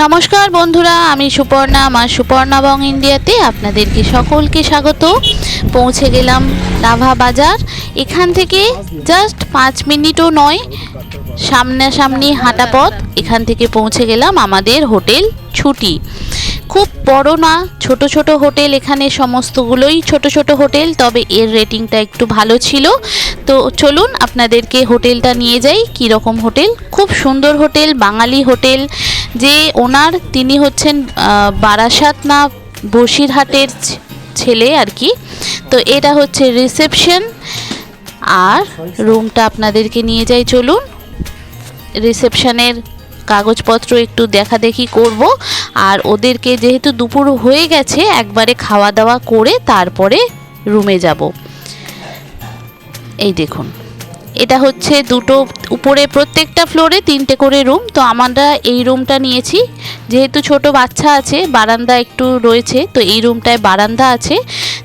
নমস্কার বন্ধুরা, আমি সুপর্ণা, আমার সুপর্ণা বং ইন্ডিয়াতে আপনাদেরকে সকলকে স্বাগত। পৌঁছে গেলাম লাভা বাজার। এখান থেকে জাস্ট 5 মিনিটও নয়, সামনাসামনি হাঁটা পথ। এখান থেকে পৌঁছে গেলাম আমাদের হোটেল ছুটি। খুব বড় না, ছোট ছোট হোটেল, এখানে সমস্তগুলোই ছোট ছোট হোটেল, তবে এর রেটিংটা একটু ভালো ছিল। তো চলুন আপনাদেরকে হোটেলটা নিয়ে যাই। কীরকম হোটেল, খুব সুন্দর হোটেল, বাঙালি হোটেল। যে ওনার, তিনি হচ্ছেন বারাসাত না বসিরহাটের ছেলে আর কি। তো এটা হচ্ছে রিসেপশন, আর রুমটা আপনাদেরকে নিয়ে যাই। চলুন, রিসেপশনের কাগজপত্র একটু দেখাদেখি করব, আর ওদেরকে যেহেতু দুপুর হয়ে গেছে একবারে খাওয়া দাওয়া করে তারপরে রুমে যাব। এই দেখুন, এটা হচ্ছে দুটো, উপরে প্রত্যেকটা ফ্লোরে 3টে করে রুম। তো আমরা এই রুমটা নিয়েছি, যেহেতু ছোট বাচ্চা আছে, বারান্দা একটু রয়েছে, তো এই রুমটায় বারান্দা আছে।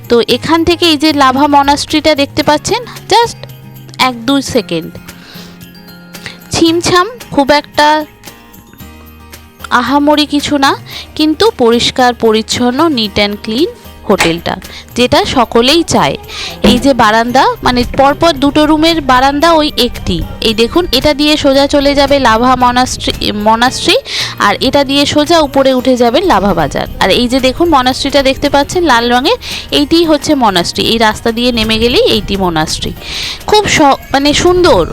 তো এখান থেকে এই যে লাভা মনাস্ট্রিটা দেখতে পাচ্ছেন, জাস্ট 1-2 সেকেন্ড। ছিমছাম, খুব একটা আহামরি কিছু না, কিন্তু পরিষ্কার পরিচ্ছন্ন, নিট অ্যান্ড ক্লিন হোটেলটা, যেটা সকলেই চায়। এই যে বারান্দা, মানে পরপর দুটো রুমের বারান্দা ওই একটি। এই দেখুন, এটা দিয়ে সোজা চলে যাবে লাভা মনাস্ট্রি, আর এটা দিয়ে সোজা উপরে উঠে যাবে লাভা বাজার। আর এই যে দেখুন মনাস্ট্রিটা দেখতে পাচ্ছেন লাল রঙের, এইটিই হচ্ছে মনাস্ট্রি। এই রাস্তা দিয়ে নেমে গেলেই এইটি মনাস্ট্রি। খুব মানে সুন্দর।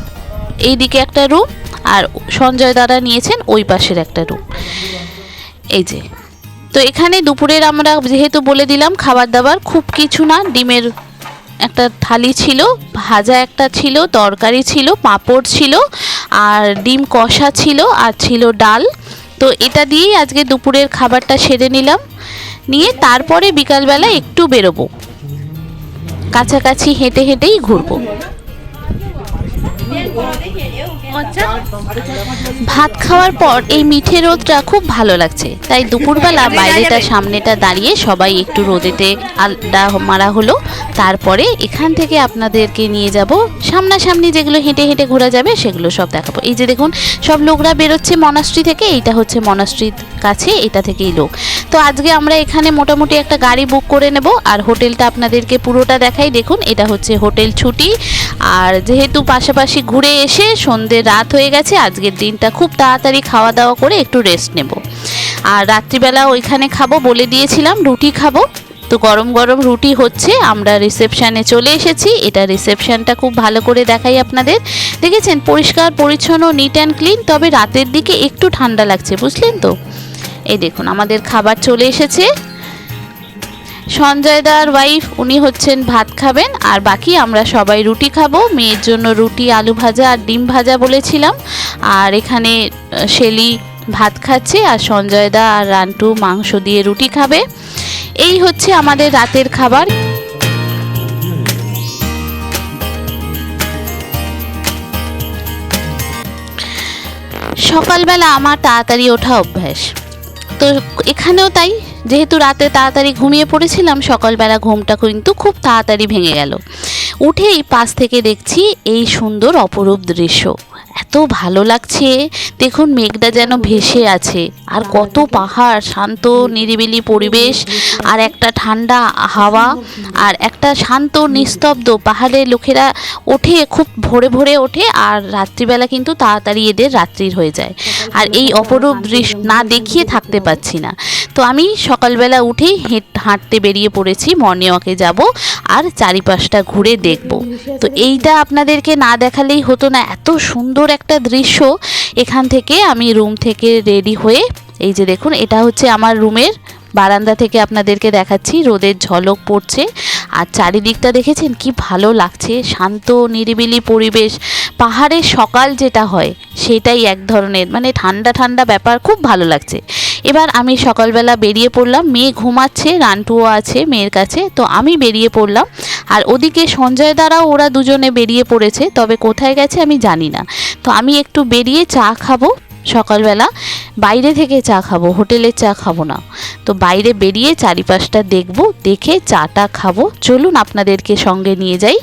এইদিকে একটা রুম, আর সঞ্জয় দাদা নিয়েছেন ওই পাশের একটা রুম। এই যে, তো এখানে দুপুরের আমরা যেহেতু বলে দিলাম, খাবার দাবার খুব কিছু না। ডিমের একটা থালি ছিল, ভাজা একটা ছিল, তরকারি ছিল, পাঁপড় ছিল, আর ডিম কষা ছিল, আর ছিল ডাল। তো এটা দিয়েই আজকে দুপুরের খাবারটা সেরে নিলাম। নিয়ে তারপরে বিকালবেলা একটু বেরোবো, কাছাকাছি হেঁটে হেঁটেই ঘুরবো। ভাত খাওয়ার পর এই মিঠে রোদটা খুব ভালো লাগছে, তাই দুপুরবেলা বাইরেটা সামনেটা দাঁড়িয়ে সবাই একটু রোদেতে আড্ডা মারা হলো। তারপরে এখান থেকে আপনাদেরকে নিয়ে যাব সামনাসামনি, যেগুলো হেঁটে হেঁটে ঘোরা যাবে সেগুলো সব দেখাবো। এই যে দেখুন, সব লোকরা বেরোচ্ছে মনাস্ট্রি থেকে। এইটা হচ্ছে মনাস্ট্রির কাছে, এটা থেকেই লোক। তো আজকে আমরা এখানে মোটামুটি একটা গাড়ি বুক করে নেব, আর হোটেলটা আপনাদেরকে পুরোটা দেখাই। দেখুন, এটা হচ্ছে হোটেল ছুটি। আর যেহেতু পাশাপাশি ঘুরে এসে সন্ধ্যে রাত হয়ে গেছে, আজকের দিনটা খুব তাড়াতাড়ি খাওয়া দাওয়া করে একটু রেস্ট নেব। আর রাত্রিবেলা ওইখানে খাবো, বলে দিয়েছিলাম রুটি খাবো। তো গরম গরম রুটি হচ্ছে। আমরা রিসেপশানে চলে এসেছি। এটা রিসেপশানটা খুব ভালো করে দেখাই আপনাদের। দেখেছেন, পরিষ্কার পরিচ্ছন্ন, নিট অ্যান্ড ক্লিন। তবে রাতের দিকে একটু ঠান্ডা লাগছে, বুঝলেন তো। এই দেখুন, আমাদের খাবার চলে এসেছে। সঞ্জয় দার ওয়াইফ, উনি হচ্ছেন ভাত খাবেন, আর বাকি আমরা সবাই রুটি খাবো। মেয়ের জন্য রুটি, আলু ভাজা আর ডিম ভাজা বলেছিলাম। আর এখানে শেলি ভাত খাচ্ছে, আর সঞ্জয় দা আর রান্টু মাংস দিয়ে রুটি খাবে। এই হচ্ছে আমাদের রাতের খাবার। সকালবেলা আমার তাড়াতাড়ি ওঠা অভ্যাস, তো এখানেও তাই। যেহেতু রাতে তাড়াতাড়ি ঘুমিয়ে পড়েছিলাম, সকালবেলা ঘুমটা কিন্তু খুব তাড়াতাড়ি ভেঙে গেল। উঠেই পাশ থেকে দেখছি এই সুন্দর অপরূপ দৃশ্য, এত ভালো লাগছে। দেখুন, মেঘটা যেন ভেসে আছে, আর কত পাহাড়, শান্ত নিরিবিলি পরিবেশ, আর একটা ঠান্ডা হাওয়া, আর একটা শান্ত নিস্তব্ধ। পাহাড়ের লোকেরা ওঠে খুব ভোরে ভোরে ওঠে, আর রাত্রিবেলা কিন্তু তাড়াতাড়ি এদের রাত্রির হয়ে যায়। আর এই অপরূপ দৃশ্য না দেখিয়ে থাকতে পারছি না। তো আমি সকালবেলা উঠেই হাঁটতে বেরিয়ে পড়েছি, মর্নিং ওয়াকে যাব, আর চারিপাশটা ঘুরে দেখব। তো এইটা আপনাদেরকে না দেখালেই হতো না, এত সুন্দর একটা দৃশ্য। এখান থেকে আমি রুম থেকে রেডি হয়ে, এই যে দেখুন, এটা হচ্ছে আমার রুমের বারান্দা থেকে আপনাদেরকে দেখাচ্ছি। রোদের ঝলক পড়ছে, আর চারিদিকটা দেখেছেন কি ভালো লাগছে, শান্ত নিরিবিলি পরিবেশ। পাহাড়ের সকাল যেটা হয় সেটাই এক ধরনের, মানে ঠান্ডা ঠান্ডা ব্যাপার, খুব ভালো লাগছে। এবার আমি সকালবেলা বেরিয়ে পড়লাম। মেয়ে ঘুমাচ্ছে, রান্টুও আছে মেয়ের কাছে, তো আমি বেরিয়ে পড়লাম। আর ওদিকে সঞ্জয় দ্বারাও ওরা দুজনে বেরিয়ে পড়েছে, তবে কোথায় গেছে আমি জানি না। তো আমি একটু বেরিয়ে চা খাবো, সকালবেলা বাইরে থেকে চা খাবো, হোটেলের চা খাবো না। তো বাইরে বেরিয়ে চারিপাশটা দেখবো, দেখে চাটা খাবো। চলুন আপনাদেরকে সঙ্গে নিয়ে যাই।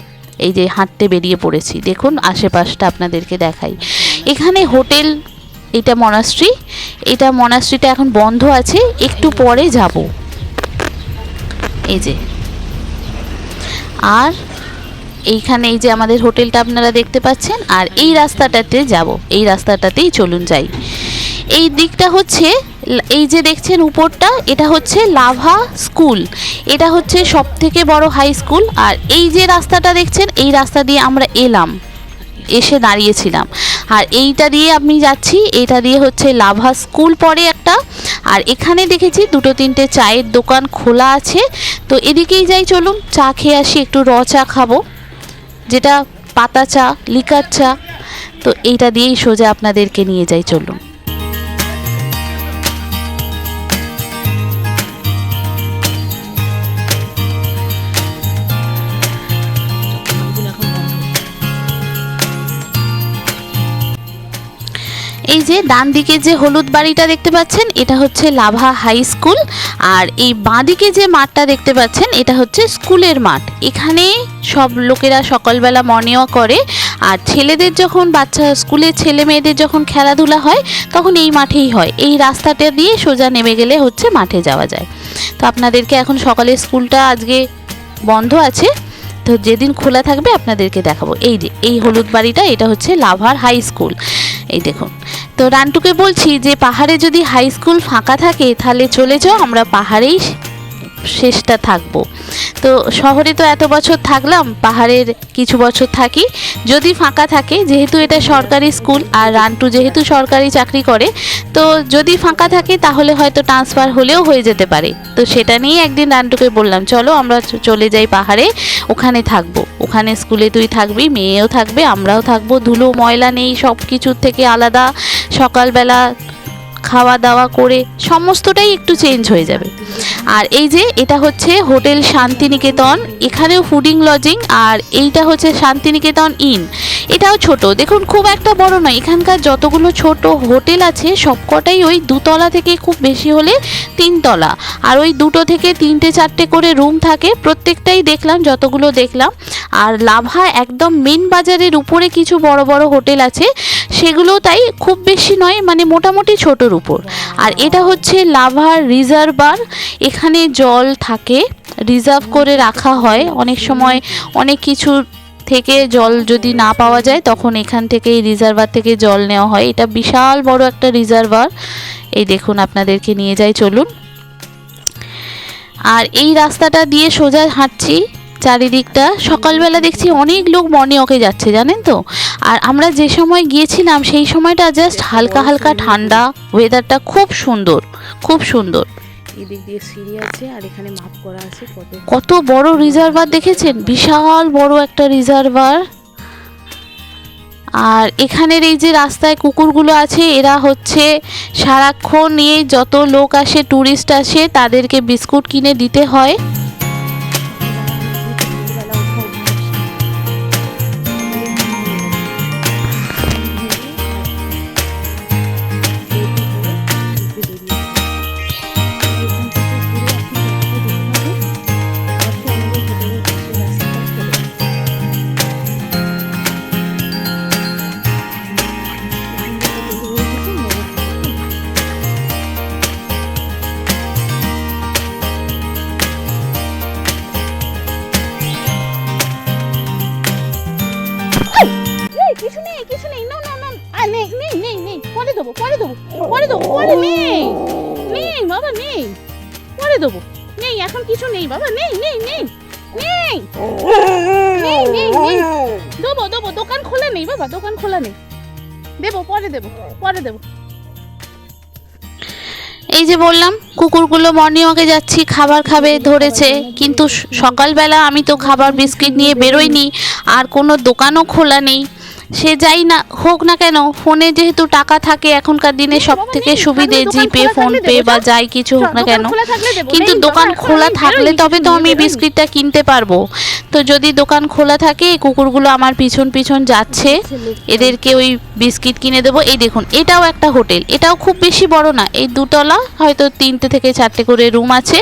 এই যে হাঁটতে বেরিয়ে পড়েছি, দেখুন আশেপাশটা আপনাদেরকে দেখাই। এখানে হোটেল এটা মনাস্ট্রি, এটা মনাস্ট্রিটা এখন বন্ধ আছে, একটু পরে যাব। এই যে, আর এইখানে এই যে আমাদের হোটেলটা আপনারা দেখতে পাচ্ছেন, আর এই রাস্তাটাতে যাব, এই রাস্তাটাতেই চলুন যাই। এই দিকটা হচ্ছে, এই যে দেখছেন উপরটা, এটা হচ্ছে লাভা স্কুল, এটা হচ্ছে সব থেকে বড় হাই স্কুল। আর এই যে রাস্তাটা দেখছেন, এই রাস্তা দিয়ে আমরা এসে দাঁড়িয়েছিলাম, আর এইটা দিয়ে আমি যাচ্ছি, এটা দিয়ে হচ্ছে লাভা স্কুল পড়ে একটা। আর এখানে দেখেছি 2-3টে চায়ের দোকান খোলা আছে, তো এদিকেই যাই, চলুন চা খেয়ে আসি, একটু র চা খাবো, যেটা পাতা চা, লিকার চা। তো এইটা দিয়েই সোজা আপনাদেরকে নিয়ে যাই, চলুন। এই যে ডান দিকে যে হলুদ বাড়িটা দেখতে পাচ্ছেন, এটা হচ্ছে লাভা হাই স্কুল। আর এই বাঁ দিকে যে মাঠটা দেখতে পাচ্ছেন, এটা হচ্ছে স্কুলের মাঠ। এখানে সব লোকেরা সকালবেলা মর্নিং ওয়াক করে, আর ছেলেদের যখন স্কুলের ছেলে মেয়েদের যখন খেলাধুলা হয়, তখন এই মাঠেই হয়। এই রাস্তাটা দিয়ে সোজা নেমে গেলে হচ্ছে মাঠে যাওয়া যায়। তো আপনাদেরকে এখন সকালে স্কুলটা আজকে বন্ধ আছে, তো যেদিন খোলা থাকবে আপনাদেরকে দেখাবো। এই যে এই হলুদ বাড়িটা, এটা হচ্ছে লাভার হাই স্কুল। এই দেখুন, তো রান্টুকে বলছি যে পাহাড়ে যদি হাই স্কুল ফাঁকা থাকে তাহলে চলে যাও, আমরা পাহাড়েই শেষটা থাকবো। তো শহরে তো এত বছর থাকলাম, পাহাড়ের কিছু বছর থাকি। যদি ফাঁকা থাকে, যেহেতু এটা সরকারি স্কুল, আর রান্টু যেহেতু সরকারি চাকরি করে, তো যদি ফাঁকা থাকে তাহলে হয়তো ট্রান্সফার হলেও হয়ে যেতে পারে। তো সেটা নিয়ে একদিন রান্টুকে বললাম, চলো আমরা চলে যাই পাহাড়ে, ওখানে থাকবো, ওখানে স্কুলে তুই থাকবি, মেয়েও থাকবে, আমরাও থাকবো, ধুলো ময়লা নেই, সব কিছুর থেকে আলাদা, সকালবেলা খাওয়া দাওয়া করে সমস্তটাই একটু চেঞ্জ হয়ে যাবে। আর এই যে এটা হচ্ছে হোটেল শান্তিনিকেতন, এখানেও ফুডিং লজিং। আর এইটা হচ্ছে শান্তিনিকেতন ইন, এটাও ছোট, দেখুন খুব একটা বড় নয়। এখানকার যতগুলো ছোট হোটেল আছে সবকটাই ওই 2 তলা থেকে খুব বেশি হলে 3 তলা, আর ওই 2 থেকে 3-4টে করে রুম থাকে। প্রত্যেকটাই দেখলাম, যতগুলো দেখলাম। আর লাভা একদম মেন বাজারের উপরে কিছু বড় বড় হোটেল আছে, সেগুলো তাই খুব বেশি নয়, মানে মোটামুটি ছোটোর উপর। আর এটা হচ্ছে লাভার রিজার্ভার, এখানে জল থাকে, রিজার্ভ করে রাখা হয়। অনেক সময় অনেক কিছু থেকে জল যদি না পাওয়া যায়, তখন এখান থেকে এই রিজার্ভার থেকে জল নেওয়া হয়। এটা বিশাল বড় একটা রিজার্ভার। এই দেখুন, আপনাদেরকে নিয়ে যাই, চলুন। আর এই রাস্তাটা দিয়ে সোজা হাঁটছি, চারিদিকটা সকালবেলা দেখছি অনেক লোক মর্নিং ওয়াকে যাচ্ছে, জানেন তো। আর আমরা যে সময় গিয়েছিলাম সেই সময়টা জাস্ট হালকা হালকা ঠান্ডা, ওয়েদারটা খুব সুন্দর, খুব সুন্দর। এদিক দিয়ে সিঁড়ি আছে, আর এখানে মাপ করা আছে কত বড় রিজার্ভার দেখেছেন, বিশাল বড় একটা রিজার্ভার। আর এখানের এই যে রাস্তায় কুকুরগুলো আছে, এরা হচ্ছে সারাক্ষণ নিয়ে যত লোক আসে, ট্যুরিস্ট আসে, তাদেরকে বিস্কুট কিনে দিতে হয়। কিছু নেই, না না না, নেই নেই নেই নেই, পরে দেবো পরে দেবো পরে দেবো, পরে নেই নেই বাবা, নেই, পরে দেবো, নেই, এখন কিছু নেই বাবা, নেই নেই নেই নেই নেই নেই নেই, দেবো দেবো, দোকান খোলা নেই বাবা, দোকান খোলা নেই, দেবো পরে দেবো, পরে দেবো। এই যে বললাম, কুকুরগুলো মর্নিং ওয়াকে যাচ্ছি, খাবার খাবে ধরেছে, কিন্তু সকালবেলা আমি তো খাবার বিস্কিট নিয়ে বেরোইনি, আর কোনো দোকানও খোলা নেই। সে যাই না হোক না কেন, ফোনে যেহেতু টাকা থাকে, এখনকার দিনে সব থেকে সুবিধে জিপে, ফোনপে বা যাই কিছু হোক না কেন, কিন্তু দোকান খোলা থাকলে তবে তো আমি বিস্কিটটা কিনতে পারবো। তো যদি দোকান খোলা থাকে, কুকুরগুলো আমার পিছন পিছন যাচ্ছে, এদেরকে ওই বিস্কিট কিনে দেবো। এই দেখুন, এটাও একটা হোটেল, এটাও খুব বেশি বড় না, এই 2 তলা, হয়তো 3টে থেকে 4টে করে রুম আছে,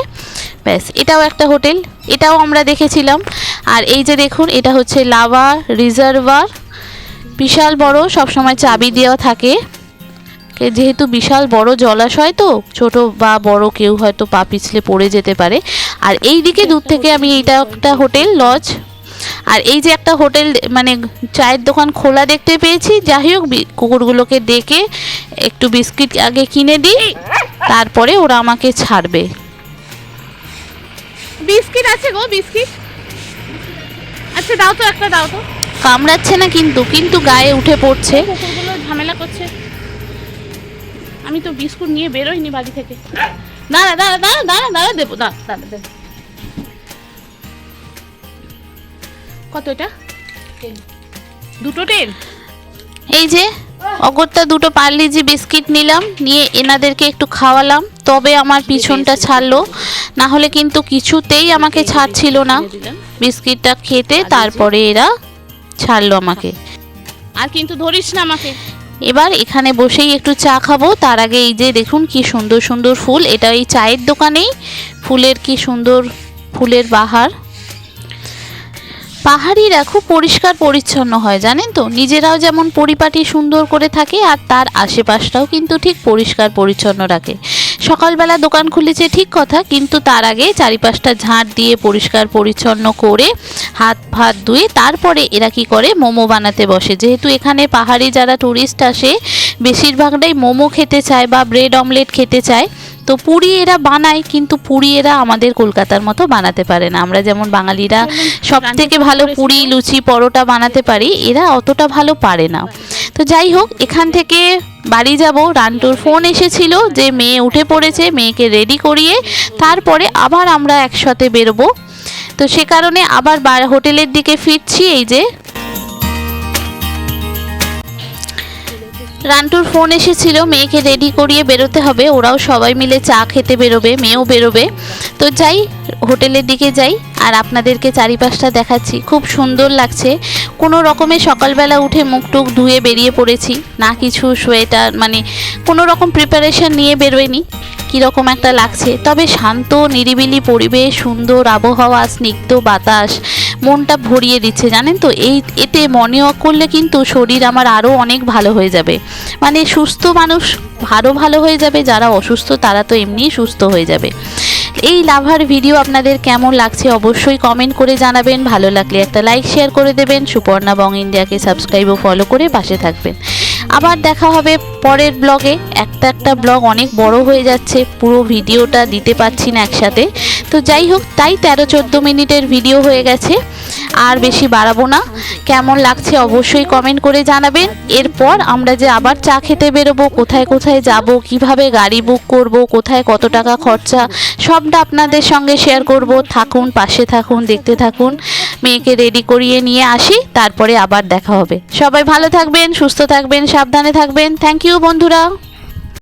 ব্যাস। এটাও একটা হোটেল, এটাও আমরা দেখেছিলাম। আর এই যে দেখুন, এটা হচ্ছে লাভা রিজার্ভার, বিশাল বড়, সব সময় চাবি দেওয়া থাকে। যেহেতু বিশাল বড় জলাশয়, তো ছোট বা বড় কেউ হয়তো পা পিছলে পড়ে যেতে পারে। আর এই দিকে দূর থেকে আমি, এইটা একটা হোটেল লজ, আর এই যে একটা হোটেল মানে চায়ের দোকান খোলা দেখতে পেয়েছি। যাই হোক, কুকুরগুলোকে ডেকে একটু বিস্কিট আগে কিনে দিই, তারপরে ওরা আমাকে ছাড়বে। বিস্কিট আছে গো, বিস্কিট আচ্ছা দাও তো, একটা দাও তো। কামড়াচ্ছে না কিন্তু, কিন্তু গায়ে উঠে পড়ছে। কুকুরগুলো ঝামেলা করছে। আমি তো বিস্কুট নিয়ে বেরোইনি বাড়ি থেকে। দাঁড়া দাঁড়া দাঁড়া দাঁড়া দাঁড়া দেবো, দাঁড়া দাঁড়া দেবো। কত এটা? 2 10। এই যে অগত্যা 2 পার্লিজি বিস্কিট নিলাম, নিয়ে এনাদেরকে একটু খাওয়ালাম, তবে আমার পিছনটা ছাড়লো, না হলে কিন্তু কিছুতেই আমাকে ছাড়ছিল না। বিস্কিটটা খেতে তারপরে এরা ছাড়লো আমাকে। আর কিন্তু ধরিস না আমাকে। এবার এখানে বসেই একটু চা খাবো, তার আগে এই যে দেখুন কি সুন্দর সুন্দর ফুল। এটা এই চায়ের দোকানেই ফুলের কি সুন্দর ফুলের বাহার। পাহাড়িরা খুব পরিষ্কার পরিচ্ছন্ন হয় জানেন তো, নিজেরাও যেমন পরিপাটি সুন্দর করে থাকে, আর তার আশেপাশটাও কিন্তু ঠিক পরিষ্কার পরিচ্ছন্ন রাখে। সকালবেলা দোকান খুলেছে ঠিক কথা, কিন্তু তার আগে চারিপাশটা ঝাঁট দিয়ে পরিষ্কার পরিচ্ছন্ন করে হাত ভাত ধুয়ে তারপরে এরা কি করে, মোমো বানাতে বসে। যেহেতু এখানে পাহাড়ি যারা টুরিস্ট আসে বেশিরভাগটাই মোমো খেতে চায় বা ব্রেড অমলেট খেতে চায়, তো পুরি এরা বানায়, কিন্তু পুরি এরা আমাদের কলকাতার মতো বানাতে পারে না। আমরা যেমন বাঙালিরা সব থেকে ভালো পুরি লুচি পরোটা বানাতে পারি, এরা অতটা ভালো পারে না। তো যাই হোক, এখান থেকে বাড়ি যাব। রান্টুর ফোন এসেছিল যে মেয়ে উঠে পড়েছে, মেয়েকে রেডি করিয়ে তারপরে আবার আমরা একসাথে বেরোবো। তো সে কারণে আবার হোটেলের দিকে ফিরছি। এই যে রান্টুর ফোন এসেছিল, মেয়েকে রেডি করিয়ে বেরোতে হবে, ওরাও সবাই মিলে চা খেতে বেরোবে, মেয়েও বেরোবে। তো যাই, হোটেলের দিকে যাই আর আপনাদেরকে চারিপাশটা দেখাচ্ছি। খুব সুন্দর লাগছে। কোনো রকমে সকালবেলা উঠে মুখ টুক ধুয়ে বেরিয়ে পড়েছি, না কিছু সোয়েটার মানে কোনো রকম প্রিপারেশন নিয়ে বেরোয়নি। কীরকম একটা লাগছে, তবে শান্ত নিরিবিলি পরিবেশ, সুন্দর আবহাওয়া, স্নিগ্ধ বাতাস মনটা ভরিয়ে দিচ্ছে জানেন তো। এতে মর্নিং ওয়াক করলে কিন্তু শরীর আমার আরও অনেক ভালো হয়ে যাবে, মানে সুস্থ মানুষ আরও ভালো হয়ে যাবে, যারা অসুস্থ তারা তো এমনিই সুস্থ হয়ে যাবে। এই লাভার ভিডিও আপনাদের কেমন লাগছে অবশ্যই কমেন্ট করে জানাবেন। ভালো লাগলে একটা লাইক শেয়ার করে দেবেন। সুপর্ণা বং ইন্ডিয়াকে সাবস্ক্রাইব ও ফলো করে পাশে থাকবেন। আবার দেখা হবে পরের ব্লগে। একটা ব্লগ অনেক বড় হয়ে যাচ্ছে, পুরো ভিডিওটা দিতে পারছি না একসাথে। তো যাই হোক, তাই 13-14 মিনিটের ভিডিও হয়ে গেছে, আর বেশি বাড়াবো না। কেমন লাগছে অবশ্যই কমেন্ট করে জানাবেন। এরপর আমরা যে আবার চা খেতে বেরোবো, কোথায় কোথায় যাব, কিভাবে গাড়ি বুক করব, কোথায় কত টাকা খরচা, সবটা আপনাদের সঙ্গে শেয়ার করব। থাকুন, পাশে থাকুন, দেখতে থাকুন। মেয়েকে রেডি করিয়ে নিয়ে আসি, তারপরে আবার দেখা হবে। সবাই ভালো থাকবেন, সুস্থ থাকবেন, সাবধানে থাকবেন। থ্যাংক ইউ বন্ধুরা।